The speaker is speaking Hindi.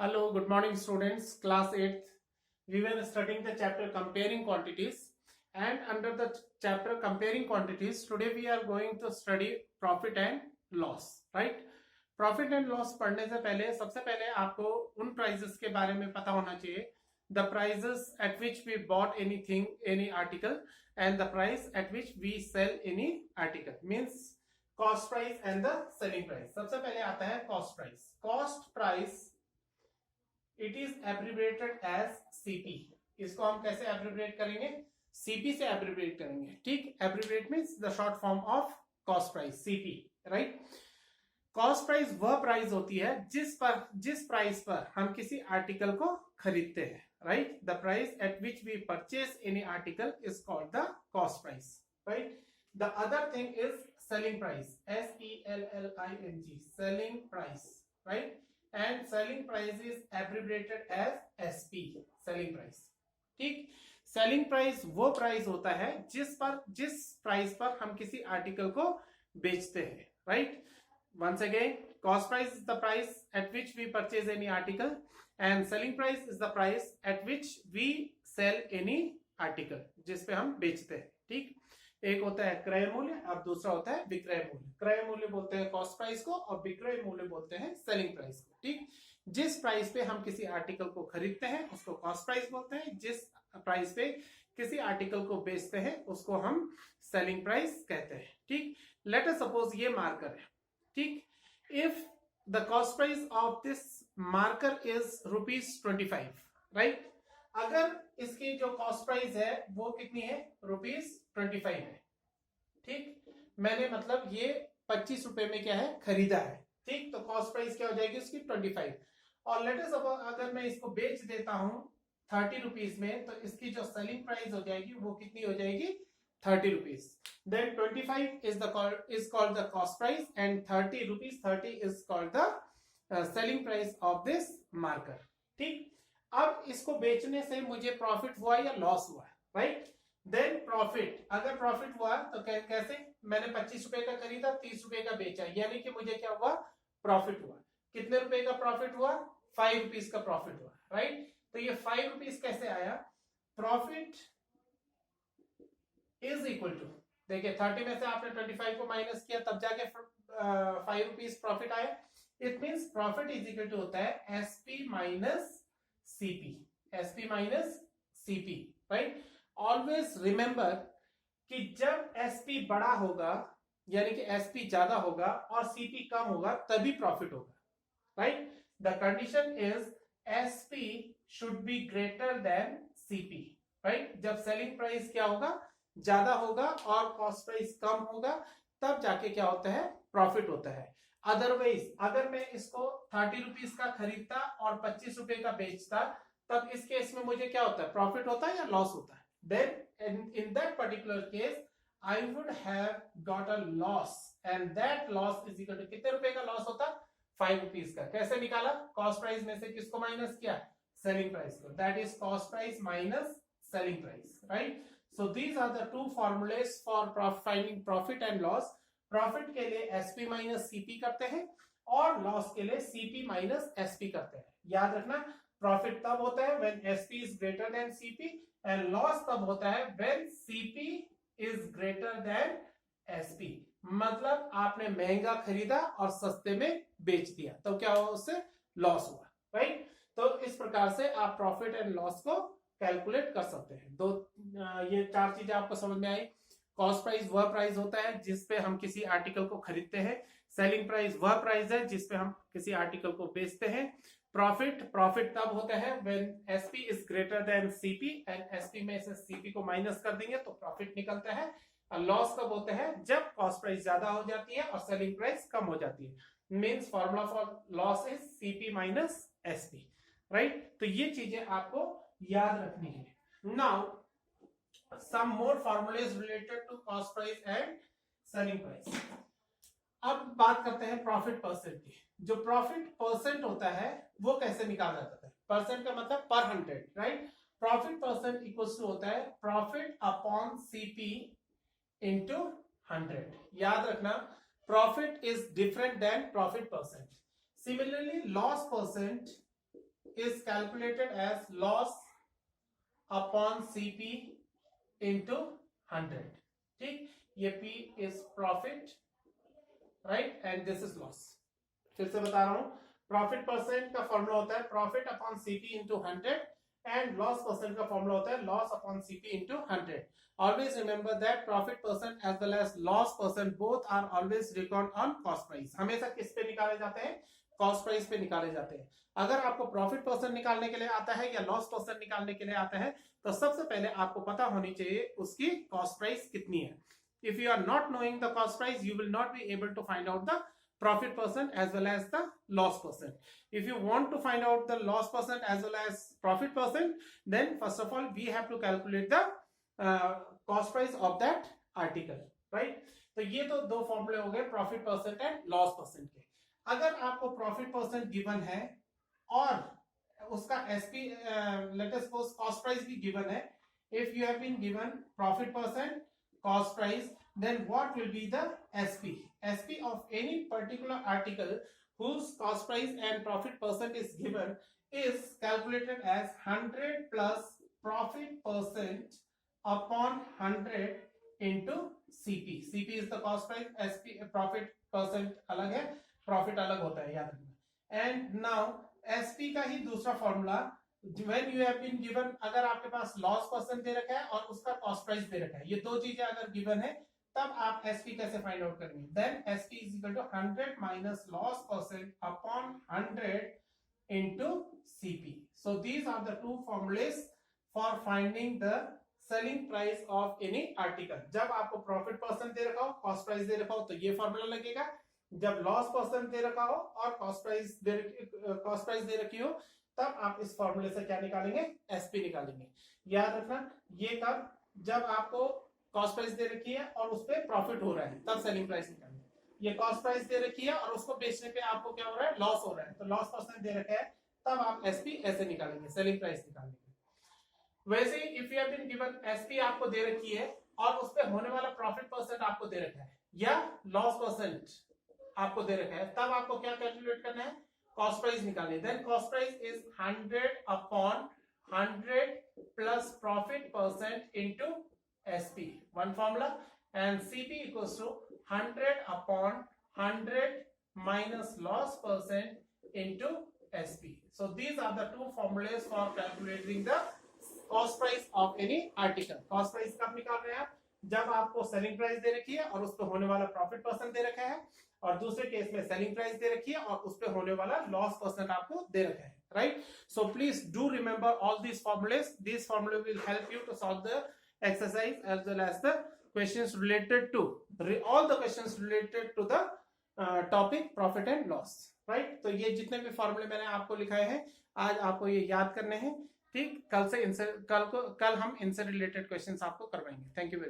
Hello, good morning students, class 8th. We were studying the chapter comparing quantities, and under the chapter comparing quantities, today we are going to study profit and loss, right? Profit and loss पढ़ने से पहले सबसे पहले आपको उन prices के बारे में पता होना चाहिए, the prices at which we bought anything, any article, and the price at which we sell any article, means cost price and the selling price. सबसे पहले आता है cost price. Cost price it is abbreviated as CP. इसको हम कैसे एब्रिविएट करेंगे? सीपी से एब्रिविएट करेंगे. ठीक, abbreviate means the short form of cost price, CP, right. Cost price वह प्राइस होती है जिस प्राइस पर हम किसी आर्टिकल को खरीदते हैं, right. The price at which we purchase any article is called the cost price, right. The other thing is selling price, SELLING, selling price, right? And selling price is abbreviated as SP, selling price. ठीक, सेलिंग प्राइस वो प्राइस होता है जिस प्राइस पर हम किसी आर्टिकल को बेचते हैं, right. Once again, cost price is the price at which we purchase any article and selling price is the price at which we sell any article, जिस पे हम बेचते हैं. ठीक, एक होता है क्रय मूल्य और दूसरा होता है विक्रय मूल्य. क्रय मूल्य बोलते हैं कॉस्ट प्राइस को और विक्रय मूल्य बोलते हैं सेलिंग प्राइस को. ठीक, जिस प्राइस पे हम किसी आर्टिकल को खरीदते हैं उसको कॉस्ट प्राइस बोलते हैं, जिस प्राइस पे किसी आर्टिकल को बेचते हैं उसको हम सेलिंग प्राइस कहते हैं. ठीक, लेट अस सपोज ये मार्कर है. ठीक, if the cost price of this marker is ₹25, right. अगर इसकी जो कॉस्ट प्राइस है वो कितनी है? ₹25 है. ठीक, मैंने मतलब ये 25 रुपए में क्या है? खरीदा है. ठीक, तो कॉस्ट प्राइस क्या हो जाएगी उसकी? 25. और लेट अस सपोज अगर मैं इसको बेच देता हूं 30 रुपीज में, तो इसकी जो सेलिंग प्राइस हो जाएगी वो कितनी हो जाएगी? 30 rupees. Then 25 is called the cost price and 30 rupees 30 is called the selling price of this marker. ठीक, अब इसको बेचने से मुझे प्रॉफिट हुआ या लॉस हुआ, राइट. देन प्रॉफिट, अगर प्रॉफिट हुआ तो कैसे? मैंने 25 रुपए का खरीदा, 30 रुपए का बेचा, यानी कि मुझे क्या हुआ? प्रॉफिट हुआ. कितने रुपए का प्रॉफिट हुआ? 5 रुपीज का प्रॉफिट हुआ, राइट. तो ये 5 रुपीज कैसे आया? प्रॉफिट इज इक्वल टू, देखिए 30 में से आपने 25 को माइनस किया तब जाके 5 रुपीज प्रॉफिट आया. It means profit is equal to होता है SP minus CP, SP minus CP, right. Always remember कि जब एसपी बड़ा होगा यानी कि एसपी ज्यादा होगा और सीपी कम होगा तभी प्रॉफिट होगा, right. The condition is SP should be greater than CP, right. जब सेलिंग प्राइस क्या होगा? ज्यादा होगा और कॉस्ट प्राइस कम होगा, तब जाके क्या होता है? प्रॉफिट होता है. अदरवाइज अगर मैं इसको 30 रुपीज का खरीदता और 25 रुपए का बेचता, तब इस केस में मुझे क्या होता है? प्रॉफिट होता है या लॉस होता है? Then in that particular case I would have got a loss and that loss is equal to कितने रुपए का लॉस होता? 5 रुपीज का. कैसे निकाला? कॉस्ट प्राइस में से किसको माइनस किया? सेलिंग प्राइस को. That is cost price minus selling price, right. So these are the two formulas for finding profit and loss. Profit के लिए एसपी माइनस सीपी करते हैं और लॉस के लिए सीपी माइनस एसपी करते हैं. याद रखना, प्रॉफिट तब होता है when SP is greater than CP and loss तब होता है when CP is greater than SP. मतलब आपने महंगा खरीदा और सस्ते में बेच दिया तो क्या हुआ? उससे लॉस हुआ, राइट. तो इस प्रकार से आप प्रॉफिट एंड लॉस को कैलकुलेट कर सकते हैं. ये 4 चीजें आपको समझ में आई. कॉस्ट प्राइस वह प्राइस होता है जिसपे हम किसी आर्टिकल को खरीदते हैं. सेलिंग प्राइस वह प्राइस है जिसपे हम किसी आर्टिकल को बेचते हैं. प्रॉफिट तब होता है when SP is greater than CP and SP में से सीपी को माइनस कर देंगे तो प्रॉफिट निकलता है. लॉस कब होता है? जब कॉस्ट प्राइस ज्यादा हो जाती है और सेलिंग प्राइस कम हो जाती है. Means formula for loss is CP minus SP, right. तो ये चीजें आपको याद रखनी है. Now some more formulas related to cost price and selling price. अब बात करते हैं प्रॉफिट परसेंट की. जो प्रॉफिट परसेंट होता है वो कैसे निकाला जाता है? परसेंट का मतलब पर 100, right. Profit percent equals to होता है प्रॉफिट अपॉन सीपी इंटू 100. याद रखना, profit is different than profit percent. Similarly loss percent is calculated as loss upon CP into 100. ठीक, ये P is profit, right, and this is loss. फिर से बता रहा हूं, प्रॉफिट परसेंट का फॉर्मूला होता है profit upon CP into 100 and loss percent का फॉर्मूला होता है loss upon CP into 100. Always remember that profit percent as well as loss percent both are always record on cost price. हमेशा किस पे निकाले जाते हैं? कॉस्ट प्राइस पे निकाले जाते हैं. अगर आपको प्रॉफिट परसेंट निकालने के लिए आता है या लॉस परसेंट निकालने के लिए आता है तो सबसे पहले आपको पता होनी चाहिए उसकी कॉस्ट प्राइस कितनी है. If you are not knowing the cost price, you will not be able to find out the profit percent as well as the loss percent. If you want to find out the loss percent as well as profit percent, then first of all we have to calculate the cost price of that article, right? तो ये तो दो फॉर्मूले हो गए profit percent and loss percent के. अगर आपको प्रॉफिट परसेंट गिवन है और उसका SP let us suppose cost price भी गिवन है. If you have been given profit percent, cost price, then what will be the SP? SP of any particular article whose cost price and profit percent is given is calculated as 100 plus profit percent upon 100 into CP. CP is the cost price, SP profit percent अलग है, profit अलग होता है, याद रखना. And now SP का ही दूसरा formula, when you have been given, अगर आपके पास लॉस परसेंट दे रखा है और उसका कॉस्ट प्राइस दे रखा है, ये दो चीजें अगर गिवन है तब आप एसपी कैसे फाइंड आउट करेंगे? Then SP is equal to 100 minus loss percent upon 100 into CP. So these are the two formulas for finding the selling price of any article. जब आपको प्रॉफिट परसेंट दे रखा हो, कॉस्ट प्राइस दे रखा हो तो ये फॉर्मूला लगेगा. जब लॉस परसेंट दे रखा हो और कॉस्ट प्राइस दे रखी हो तब आप इस फॉर्मूले से क्या निकालेंगे? एसपी निकालेंगे. याद रखना, ये कब? जब आपको कॉस्ट प्राइस दे रखी है और उस पर प्रॉफिट हो रहा है तब सेलिंग प्राइस निकालेंगे. ये कॉस्ट प्राइस दे रखी है और उसको बेचने पे आपको क्या हो रहा है? लॉस हो रहा है, तो लॉस परसेंट दे रखा है तब आप एसपी ऐसे निकालेंगे, सेलिंग प्राइस निकालेंगे. वैसे ही if you have been given SP आपको दे रखी है और उस पर होने वाला प्रॉफिट परसेंट आपको दे रखा है या लॉस परसेंट आपको दे रखा है, तब आपको क्या कैलकुलेट करना है? कॉस्ट प्राइस निकालनी. Then cost price is 100 upon 100 plus profit percent into SP, one formula. And CP equals to 100 upon 100 minus loss percent into SP. So these are the two formulas for calculating the cost price of any article. Cost price कब निकाल रहे हैं आप? जब आपको सेलिंग प्राइस दे रखी है और उस पर होने वाला प्रॉफिट परसेंट दे रखा है, और दूसरे केस में सेलिंग प्राइस दे रखी है और उस पे होने वाला लॉस परसेंट आपको दे रखा है, right? So please do remember all these formulas. This formula will help you to solve the exercise as well as the questions related to all the questions related to the topic profit and loss, right? तो ये जितने भी फॉर्मूले मैंने आपको लिखाए हैं आज आपको ये याद करने हैं, ठीक? कल हम इनसे रिलेटेड क्वेश्चंस आपको करवाएंगे. Thank you very much.